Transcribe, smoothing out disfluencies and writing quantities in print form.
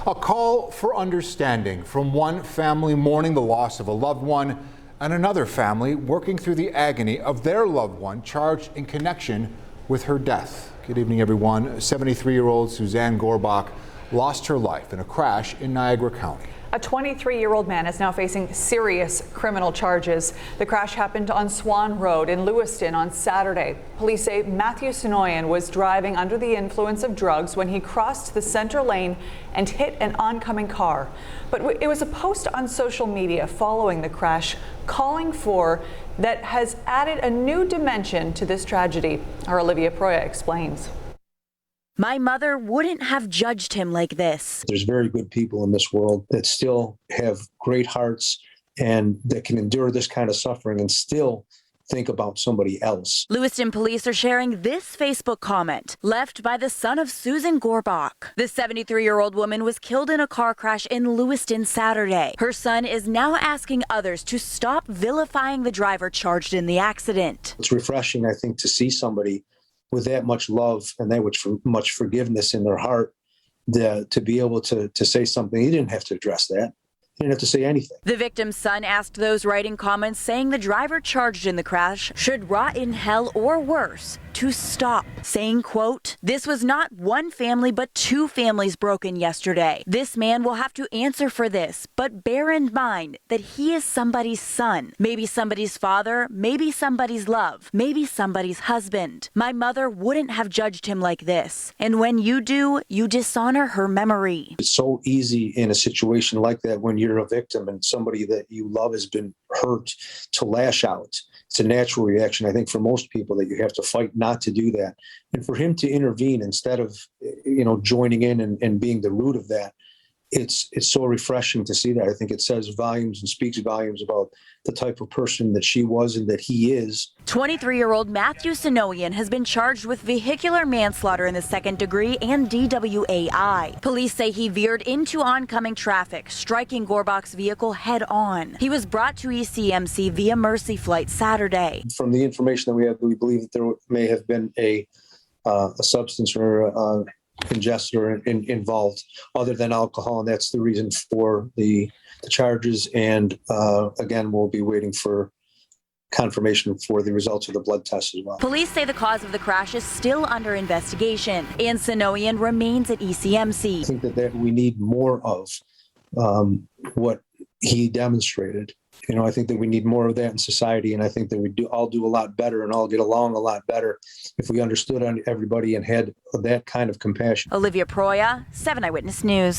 A call for understanding from one family mourning the loss of a loved one and another family working through the agony of their loved one charged in connection with her death. Good evening, everyone. 73-year-old Suzanne Gorbach lost her life in a crash in Niagara County. A 23-year-old man is now facing serious criminal charges. The crash happened on Swann Road in Lewiston on Saturday. Police say Matthew Sonoyan was driving under the influence of drugs when he crossed the center lane and hit an oncoming car. But it was a post on social media following the crash calling for that has added a new dimension to this tragedy. Our Olivia Proya explains. My mother wouldn't have judged him like this. There's very good people in this world that still have great hearts and that can endure this kind of suffering and still think about somebody else. Lewiston police are sharing this Facebook comment left by the son of Suzanne Gorbach. The 73-year-old woman was killed in a car crash in Lewiston Saturday. Her son is now asking others to stop vilifying the driver charged in the accident. It's refreshing, I think, to see somebody with that much love and that much forgiveness in their heart, to be able to say something. He didn't have to address that. He didn't have to say anything. The victim's son asked those writing comments saying the driver charged in the crash should rot in hell or worse to stop, saying, quote, "This was not one family but two families broken yesterday. This man will have to answer for this, but bear in mind that he is somebody's son, maybe somebody's father, maybe somebody's love, maybe somebody's husband. My mother wouldn't have judged him like this. And when you do, you dishonor her memory." It's so easy in a situation like that when you're a victim and somebody that you love has been hurt to lash out. It's a natural reaction, I think, for most people that you have to fight not to do that. And for him to intervene instead of, joining in and being the root of that, it's so refreshing to see that. I think it says volumes and speaks volumes about the type of person that she was and that he is. 23-year-old Matthew Sonoyan has been charged with vehicular manslaughter in the second degree and DWAI. Police say he veered into oncoming traffic, striking Gorbach's vehicle head on. He was brought to ECMC via Mercy flight Saturday. From the information that we have, we believe that there may have been a substance or ingested or involved other than alcohol, and that's the reason for the charges. And again, we'll be waiting for confirmation for the results of the blood test as well. Police say the cause of the crash is still under investigation, and Sonoyan remains at ECMC. I think that we need more of what he demonstrated. I think that we need more of that in society, and I think that we all do a lot better and all get along a lot better if we understood everybody and had that kind of compassion. Olivia Proya, 7 Eyewitness News.